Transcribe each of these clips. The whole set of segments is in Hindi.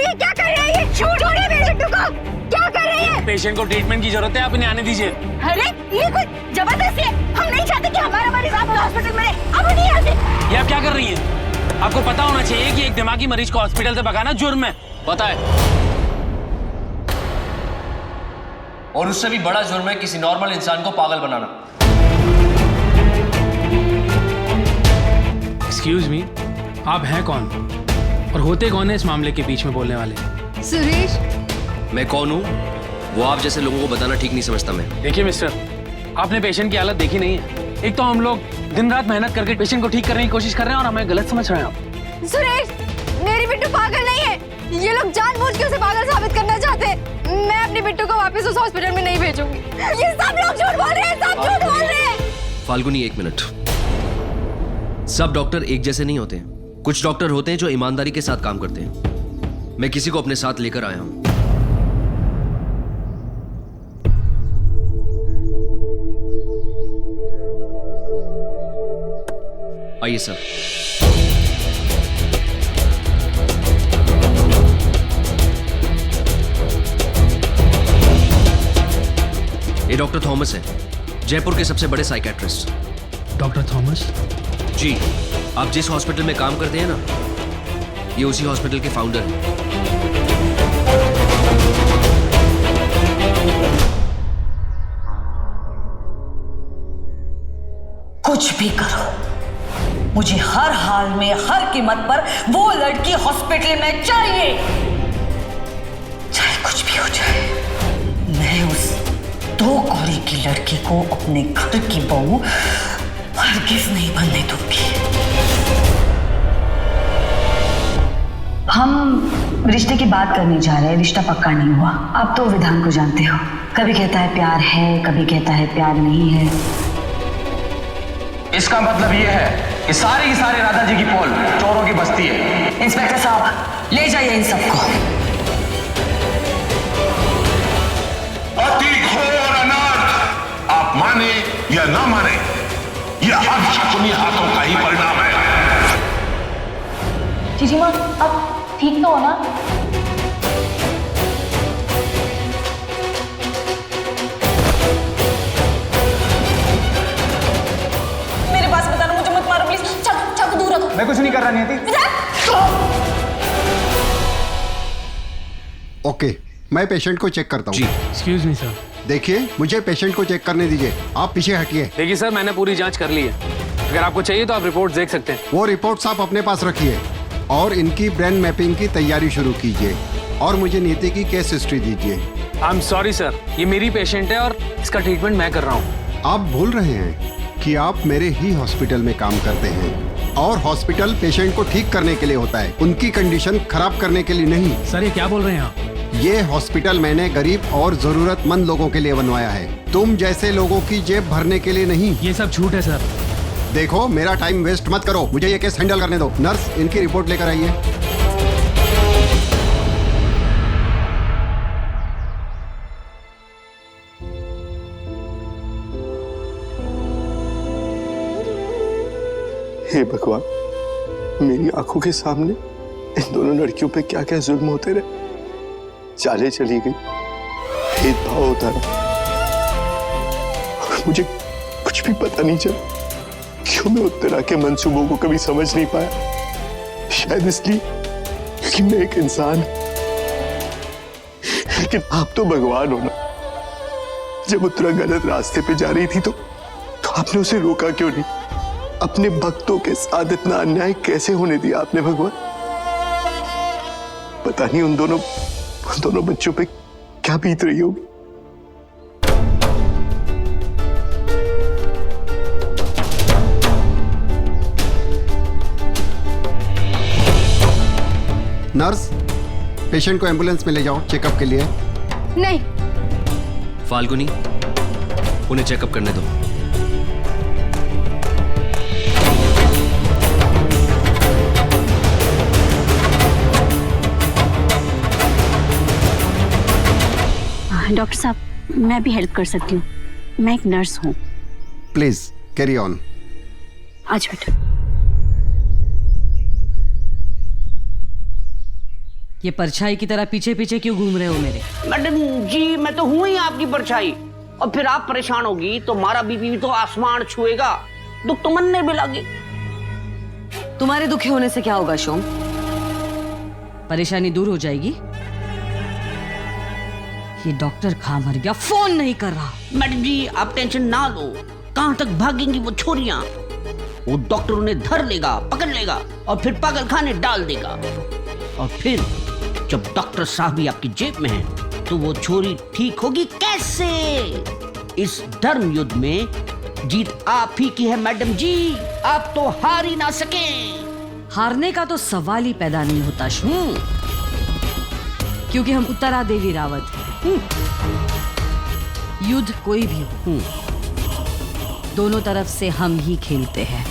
ये क्या कर रहे हैं? ये झूठ हो रहा है मेरे बिट्टू को। क्या कर रहे हैं? पेशेंट को ट्रीटमेंट की जरूरत है, आप इन्हें आने दीजिए। अरे ये कोई जबरदस्ती है। हम नहीं चाहते कि हमारा मरीज आप हॉस्पिटल में रहे। अब नहीं आते। ये आप क्या कर रही हैं? आपको पता होना चाहिए कि एक दिमागी मरीज को हॉस्पिटल से भगाना जुर्म है। पता है? और उससे भी बड़ा जुर्म है किसी नॉर्मल इंसान को पागल बनाना। एक्सक्यूज मी, आप हैं कौन और होते कौन है इस मामले के बीच में बोलने वाले? सुरेश, मैं कौन हूँ वो आप जैसे लोगों को बताना ठीक नहीं समझता मैं। देखिए मिस्टर, आपने पेशेंट की हालत देखी नहीं है। एक तो हम लोग दिन रात मेहनत करके पेशेंट को ठीक करने की कोशिश कर रहे हैं और हमें गलत समझ रहे हैं आप। सुरेश, मेरी बिट्टू पागल नहीं है। ये लोग जानबूझ के उसे पागल साबित करना चाहते हैं। मैं अपनी बिट्टू को वापस उस हॉस्पिटल में नहीं भेजूंगी। ये सब लोग झूठ बोल रहे हैं, सब झूठ बोल रहे हैं। फाल्गुनी, एक मिनट। सब डॉक्टर एक जैसे नहीं होते। कुछ डॉक्टर होते हैं जो ईमानदारी के साथ काम करते हैं। मैं किसी को अपने साथ लेकर आया हूं। आइए सर। ये डॉक्टर थॉमस है, जयपुर के सबसे बड़े साइकेट्रिस्ट। Doctor Thomas? जी, आप जिस हॉस्पिटल में काम करते हैं ना, ये उसी हॉस्पिटल के फाउंडर हैं। कुछ भी करो, मुझे हर हाल में हर कीमत पर वो लड़की हॉस्पिटल में चाहिए। चाहे कुछ भी हो जाए, मैं उस 2 कौड़ी की लड़की को अपने घर की बहू हरगिज़ नहीं बनने दूंगी। हम रिश्ते की बात करने जा रहे हैं। रिश्ता पक्का नहीं हुआ। आप तो विधान को जानते हो, कभी कहता है प्यार है, कभी कहता है प्यार नहीं है। इसका मतलब ये है कि सारी की सारी राधा जी की पोल चोरों की बस्ती है। इंस्पेक्टर साहब, ले जाइए इन सबको। अति घोर अनर्थ, आप माने या ना माने, यह अब शकुनी हाथों का ही परिणाम है। जीजी माँ, आप ठीक तो हो ना? मेरे पास बताना, मुझे मत मारो प्लीज। चाकू दूर रखो। मैं कुछ नहीं कर रहा नियति। ओके, मैं पेशेंट को चेक करता हूँ। जी। Excuse me sir. देखिए, मुझे पेशेंट को चेक करने दीजिए। आप पीछे हटिए। देखिए सर, मैंने पूरी जांच कर ली है। अगर आपको चाहिए तो आप रिपोर्ट देख सकते हैं। वो रिपोर्ट्स आप अपने पास रखिए और इनकी ब्रेन मैपिंग की तैयारी शुरू कीजिए और मुझे नीति की केस हिस्ट्री दीजिए। आई एम सॉरी सर, ये मेरी पेशेंट है और इसका ट्रीटमेंट मैं कर रहा हूँ। आप भूल रहे हैं कि आप मेरे ही हॉस्पिटल में काम करते हैं और हॉस्पिटल पेशेंट को ठीक करने के लिए होता है, उनकी कंडीशन खराब करने के लिए नहीं। सर, ये क्या बोल रहे हैं आप? ये हॉस्पिटल मैंने गरीब और जरूरतमंद लोगों के लिए बनवाया है, तुम जैसे लोगों की जेब भरने के लिए नहीं। ये सब झूठ है सर। देखो, मेरा टाइम वेस्ट मत करो, मुझे ये केस हैंडल करने दो। नर्स, इनकी रिपोर्ट लेकर आइए। हे भगवान, मेरी आंखों के सामने इन दोनों लड़कियों पे क्या क्या जुल्म होते रहे। चाले चली गई, भेदभाव होता रहा और मुझे कुछ भी पता नहीं चला। क्यों मैं उत्तरा के मंसूबों को कभी समझ नहीं पाया? शायद इसलिए क्योंकि मैं एक इंसान। लेकिन आप तो भगवान हो ना। जब उत्तरा गलत रास्ते पे जा रही थी तो आपने उसे रोका क्यों नहीं? अपने भक्तों के साथ इतना अन्याय कैसे होने दिया आपने भगवान? पता नहीं उन दोनों बच्चों पे क्या बीत रही होगी। नर्स, पेशेंट को एम्बुलेंस में ले जाओ चेकअप के लिए। नहीं। फाल्गुनी, उन्हें चेकअप करने दो। डॉक्टर साहब, मैं भी हेल्प कर सकती हूँ। मैं एक नर्स हूँ। Please carry on. आज बैठो। ये परछाई की तरह पीछे पीछे क्यों घूम रहे हो मेरे? मैडम जी मैं तो हूं ही आपकी परछाई, और फिर आप परेशान होगी तो हमारा बीपी भी तो आसमान छुएगा, दुख तो मन में भी लगे। तुम्हारे दुखी होने से क्या होगा शोम? परेशानी दूर हो जाएगी। ये डॉक्टर कहाँ मर गया, फोन नहीं कर रहा। मैडम जी आप टेंशन ना लो, कहां तक भागेंगी वो छोरियां? वो डॉक्टर उन्हें धर लेगा, पकड़ लेगा और फिर पागल खाने डाल देगा। और फिर जब डॉक्टर साहब भी आपकी जेब में है तो वो छोरी ठीक होगी कैसे? इस धर्म युद्ध में जीत आप ही की है मैडम जी, आप तो हार ही ना सके। हारने का तो सवाल ही पैदा नहीं होता शोम, क्योंकि हम उत्तरा देवी रावत हैं। युद्ध कोई भी हो, दोनों तरफ से हम ही खेलते हैं।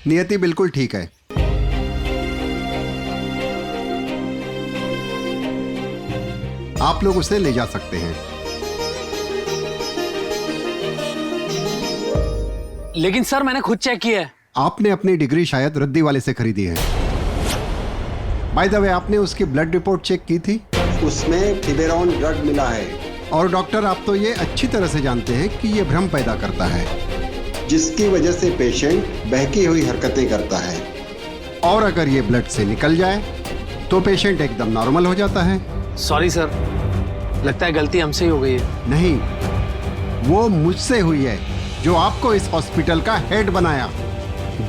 नियति बिल्कुल ठीक है। आप लोग उसे ले जा सकते हैं। लेकिन सर मैंने खुद चेक किया है। आपने अपनी डिग्री शायद रद्दी वाले से खरीदी है। बाय द वे, आपने उसकी ब्लड रिपोर्ट चेक की थी? उसमें फिबेरॉन ड्रग मिला है। और डॉक्टर आप तो ये अच्छी तरह से जानते हैं कि ये भ्रम पैदा करता है, जिसकी वजह से पेशेंट बहकी हुई हरकतें करता है। और अगर ये ब्लड से निकल जाए तो पेशेंट एकदम नॉर्मल हो जाता है। सॉरी सर, लगता है गलती हमसे ही हो गई है। नहीं, वो मुझसे हुई है, जो आपको इस हॉस्पिटल का हेड बनाया।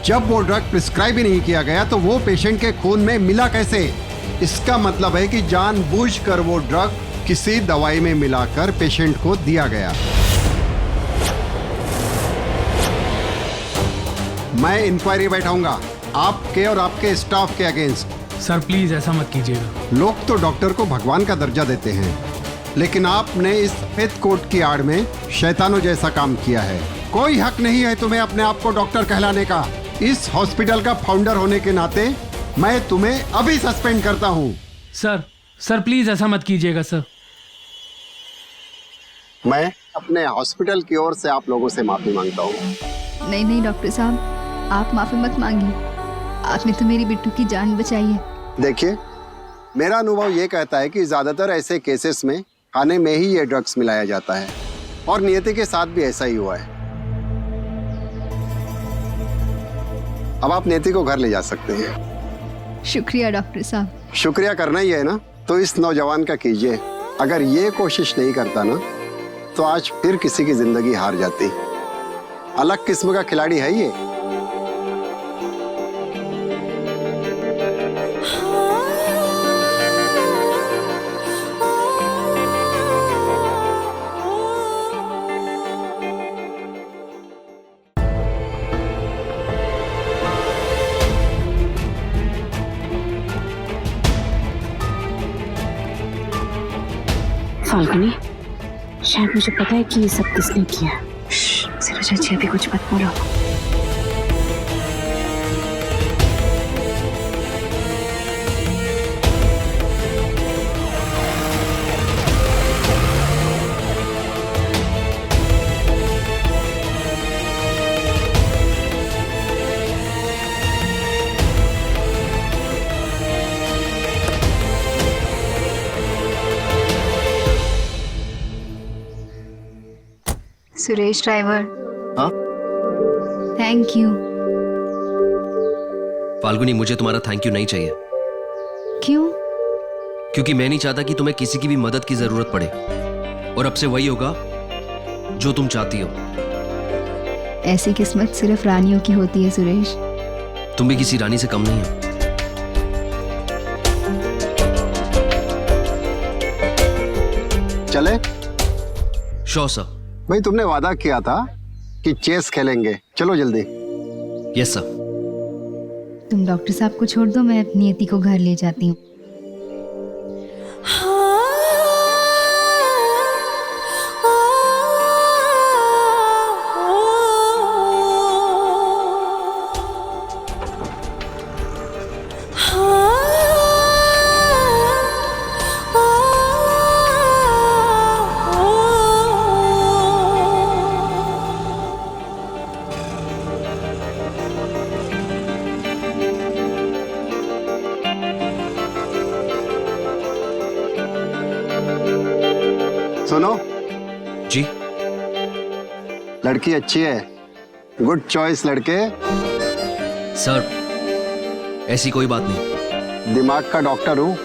जब वो ड्रग प्रिस्क्राइब ही नहीं किया गया तो वो पेशेंट के खून में मिला कैसे? इसका मतलब है कि जानबूझकर वो ड्रग किसी दवाई में मिलाकर पेशेंट को दिया गया। मैं इंक्वायरी बैठाऊंगा आपके और आपके स्टाफ के अगेंस्ट। सर प्लीज ऐसा मत कीजिएगा। लोग तो डॉक्टर को भगवान का दर्जा देते हैं, लेकिन आपने इस सफेद कोट की आड़ में शैतानों जैसा काम किया है। कोई हक नहीं है तुम्हें अपने आप को डॉक्टर कहलाने का। इस हॉस्पिटल का फाउंडर होने के नाते मैं तुम्हें अभी सस्पेंड करता हूँ। सर प्लीज ऐसा मत कीजिएगा सर। मैं अपने हॉस्पिटल की ओर से आप लोगों से माफी मांगता हूँ। नहीं नहीं डॉक्टर साहब, आप माफी मत मांगिए, आपने तो मेरी बिट्टू की जान बचाई है। देखिए, मेरा अनुभव ये कहता है कि ज्यादातर ऐसे केसेस में खाने में ही ये ड्रग्स मिलाया जाता है, और नियति के साथ भी ऐसा ही हुआ है। अब आप नियति को घर ले जा सकते हैं। शुक्रिया डॉक्टर साहब। शुक्रिया करना ही है ना, तो इस नौजवान का कीजिए। अगर ये कोशिश नहीं करता ना तो आज फिर किसी की जिंदगी हार जाती। अलग किस्म का खिलाड़ी है ये। फाल्गुनी, शायद मुझे पता है कि ये सब किसने किया। सिर्फ चाची अभी कुछ मत बोलो। सुरेश ड्राइवर, हाँ? Thank you. फाल्गुनी, मुझे तुम्हारा थैंक यू नहीं चाहिए। क्यों? क्योंकि मैं नहीं चाहता कि तुम्हें किसी की भी मदद की जरूरत पड़े, और अब से वही होगा जो तुम चाहती हो। ऐसी किस्मत सिर्फ रानियों की होती है सुरेश। तुम भी किसी रानी से कम नहीं हो। चले? Sure sir. भाई तुमने वादा किया था कि चेस खेलेंगे, चलो जल्दी। Yes sir. तुम डॉक्टर साहब को छोड़ दो, मैं नियति को घर ले जाती हूँ। सुनो जी। लड़की अच्छी है, गुड चॉइस लड़के। सर ऐसी कोई बात नहीं। दिमाग का डॉक्टर हूँ,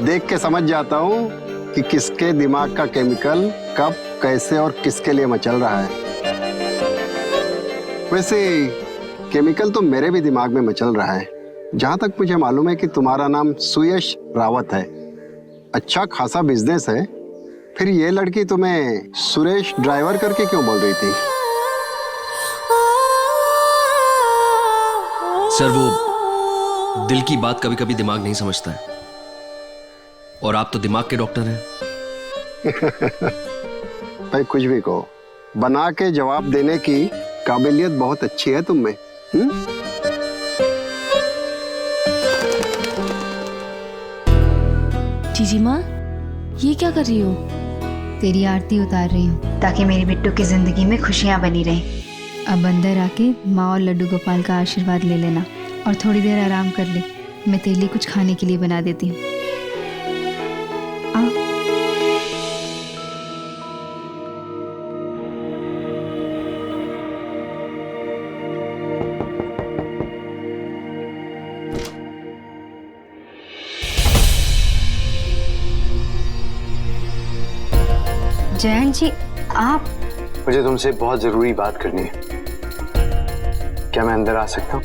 देख के समझ जाता हूँ कि किसके दिमाग का केमिकल कब कैसे और किसके लिए मचल रहा है। वैसे केमिकल तो मेरे भी दिमाग में मचल रहा है। जहां तक मुझे मालूम है कि तुम्हारा नाम सुयश रावत है, अच्छा खासा बिजनेस है, फिर ये लड़की तुम्हें सुरेश ड्राइवर करके क्यों बोल रही थी? सर वो दिल की बात कभी कभी दिमाग नहीं समझता है, और आप तो दिमाग के डॉक्टर हैं। भाई कुछ भी कहो, बना के जवाब देने की काबिलियत बहुत अच्छी है तुम में। जीजी माँ, ये क्या कर रही हो? तेरी आरती उतार रही हूँ ताकि मेरी बिट्टू की जिंदगी में खुशियां बनी रहें। अब अंदर आके माँ और लड्डू गोपाल का आशीर्वाद ले लेना और थोड़ी देर आराम कर ले। मैं तेरे लिए कुछ खाने के लिए बना देती हूँ। जयंत जी, आप? मुझे तुमसे बहुत जरूरी बात करनी है। क्या मैं अंदर आ सकता हूँ?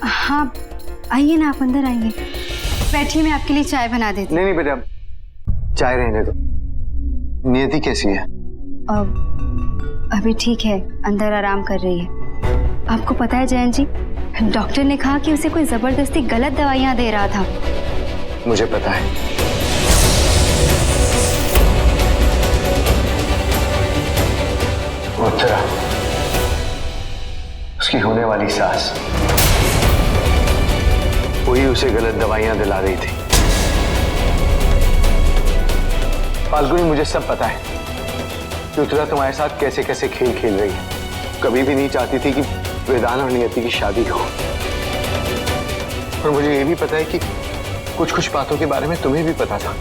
हाँ आइए ना, आप अंदर आइए, बैठिए, मैं आपके लिए चाय बना देती हूँ। नहीं बेटा, चाय रहने दो। नियति कैसी है? अभी ठीक है, अंदर आराम कर रही है। आपको पता है जयंत जी, डॉक्टर ने कहा कि उसे कोई जबरदस्ती गलत दवाइयाँ दे रहा था। मुझे पता है। उत्तरा, उसकी होने वाली सास, वही उसे गलत दवाइयां दिला रही थी। फाल्गुनी, मुझे सब पता है कि उत्तरा तुम्हारे साथ कैसे कैसे खेल खेल रही है। कभी भी नहीं चाहती थी कि वेदान और नियति की शादी हो। और मुझे ये भी पता है कि कुछ कुछ बातों के बारे में तुम्हें भी पता था।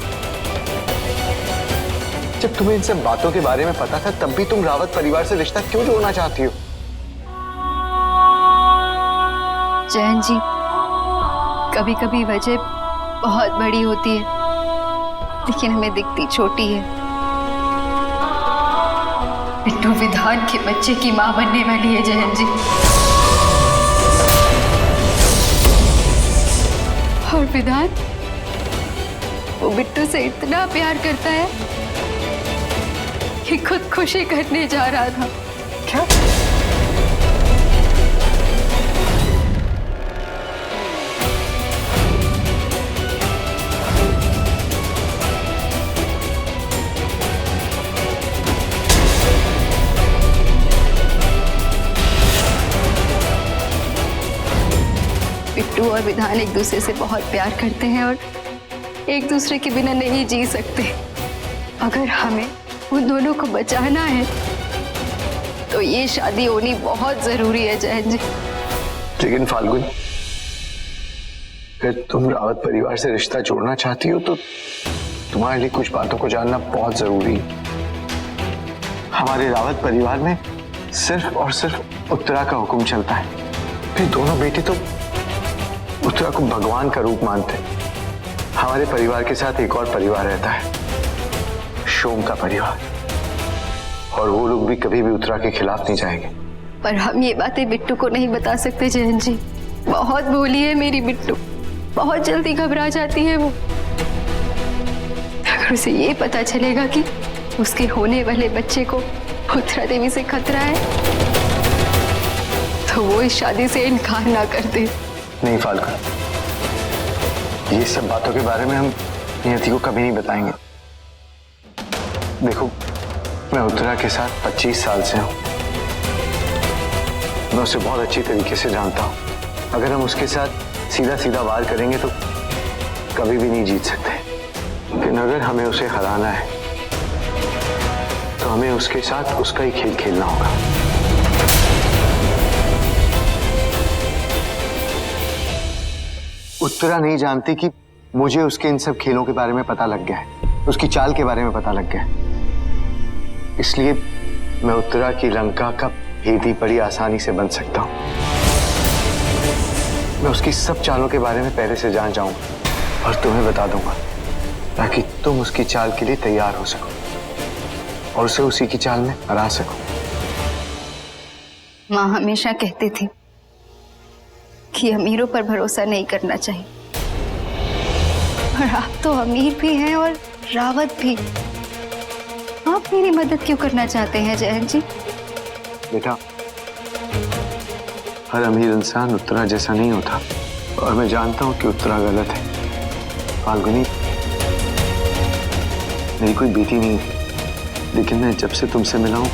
जब तुम्हें इन सब बातों के बारे में पता था, तब भी तुम रावत परिवार से रिश्ता क्यों जोड़ना चाहती हो? जयंत जी, कभी कभी वजह बहुत बड़ी होती है, लेकिन हमें दिखती छोटी है। बिट्टू विधान के बच्चे की मां बनने वाली है जयंत जी, और विधान वो बिट्टू से इतना प्यार करता है कि खुद खुशी करने जा रहा था। क्या? बिट्टू और विधान एक दूसरे से बहुत प्यार करते हैं और एक दूसरे के बिना नहीं जी सकते। अगर हमें उन दोनों को बचाना है तो ये शादी होनी बहुत जरूरी है जयंत जी। लेकिन फाल्गुन, अगर तुम रावत परिवार से रिश्ता जोड़ना चाहती हो तो तुम्हारे लिए कुछ बातों को जानना बहुत जरूरी है। हमारे रावत परिवार में सिर्फ और सिर्फ उत्तरा का हुक्म चलता है। फिर दोनों बेटे तो उत्तरा को भगवान का रूप मानते हैं। हमारे परिवार के साथ एक और परिवार रहता है, शोम का परिवार, और वो लोग भी कभी भी उत्तरा के खिलाफ नहीं जाएंगे। पर हम ये बातें बिट्टू को नहीं बता सकते जयंत जी। बहुत भोली है मेरी बिट्टू, बहुत जल्दी घबरा जाती है वो। अगर उसे ये पता चलेगा कि उसके होने वाले बच्चे को उत्तरा देवी से खतरा है तो वो इस शादी से इनकार ना कर दे। नहीं फाल्गुन, ये सब बातों के बारे में हम नियति को कभी नहीं बताएंगे। देखो, मैं उत्तरा के साथ 25 साल से हूं। मैं उसे बहुत अच्छी तरीके से जानता हूं। अगर हम उसके साथ सीधा सीधा वार करेंगे तो कभी भी नहीं जीत सकते। लेकिन अगर हमें उसे हराना है तो हमें उसके साथ उसका ही खेल खेलना होगा। उत्तरा नहीं जानती कि मुझे उसके इन सब खेलों के बारे में पता लग गया है, उसकी चाल के बारे में पता लग गया है। इसलिए मैं उत्तरा की लंका का भेदी बड़ी आसानी से बन सकता हूं। मैं उसकी सब चालों के बारे में पहले से जान जाऊंगा और तुम्हें बता दूंगा, ताकि तुम उसकी चाल के लिए तैयार हो सको और उसे उसी की चाल में हरा सको। माँ हमेशा कहती थी कि अमीरों पर भरोसा नहीं करना चाहिए, और आप तो अमीर भी हैं और रावत भी। आप मेरी मदद क्यों करना चाहते हैं जयंत जी? बेटा, हर अमीर इंसान उत्तरा जैसा नहीं होता, और मैं जानता हूं कि उत्तरा गलत है। फाल्गुनी मेरी कोई बेटी नहीं है, लेकिन मैं जब से तुमसे मिला हूं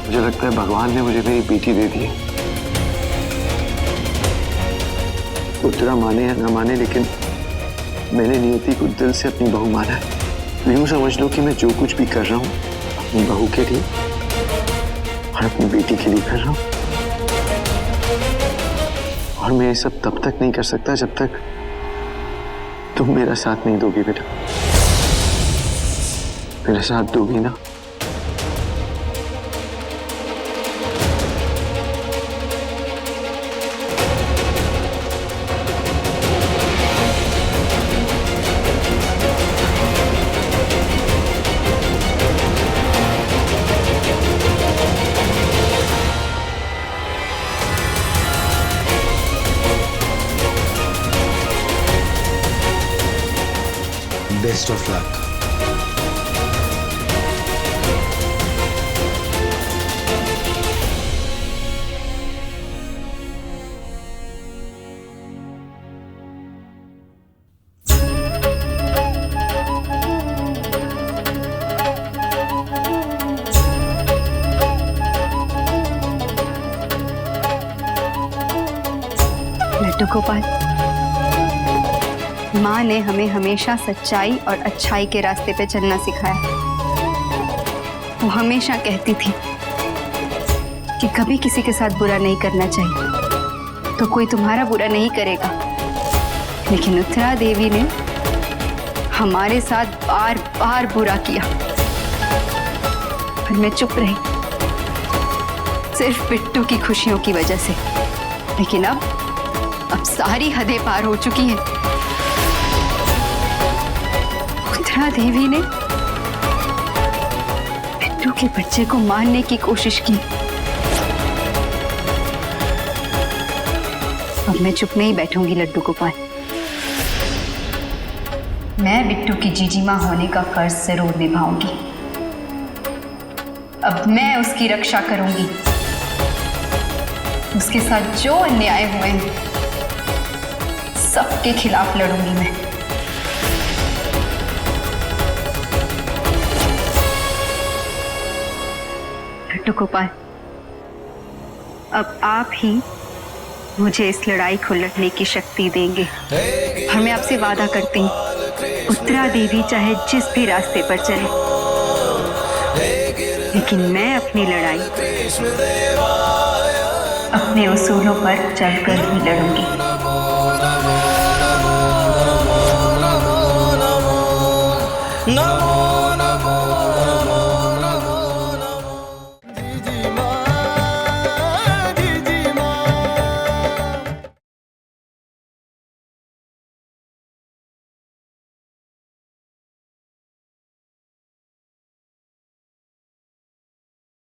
मुझे लगता है भगवान ने मुझे मेरी बेटी दे दी है। उत्तरा माने या ना माने, लेकिन मैंने नियति को दिल से अपनी बहू माना है। यूं समझ लो कि मैं जो कुछ भी कर रहा हूं अपनी बहू के लिए और अपनी बेटी के लिए कर रहा हूं, और मैं ये सब तब तक नहीं कर सकता जब तक तुम मेरा साथ नहीं दोगी। बेटा, मेरा साथ दोगी ना? Best of luck. Laddu Gopal, माँ ने हमें हमेशा सच्चाई और अच्छाई के रास्ते पे चलना सिखाया। वो हमेशा कहती थी कि कभी किसी के साथ बुरा नहीं करना चाहिए, तो कोई तुम्हारा बुरा नहीं करेगा। लेकिन उत्तरा देवी ने हमारे साथ बार बार बुरा किया, पर मैं चुप रही, सिर्फ बिट्टू की खुशियों की वजह से। लेकिन अब सारी हदें पार हो चुकी हैं। उत्तरा देवी ने बिट्टू के बच्चे को मारने की कोशिश की। अब मैं चुप नहीं बैठूंगी लड्डू गोपाल। मैं बिट्टू की जीजी मां होने का फर्ज जरूर निभाऊंगी। अब मैं उसकी रक्षा करूंगी। उसके साथ जो अन्याय हुए हैं सबके खिलाफ लड़ूंगी मैं। लड्डू गोपाल, अब आप ही मुझे इस लड़ाई को लड़ने की शक्ति देंगे। और मैं आपसे वादा करती हूँ, उत्तरा देवी चाहे जिस भी रास्ते पर चले, लेकिन मैं अपनी लड़ाई अपने उसूलों पर चलकर ही लड़ूंगी।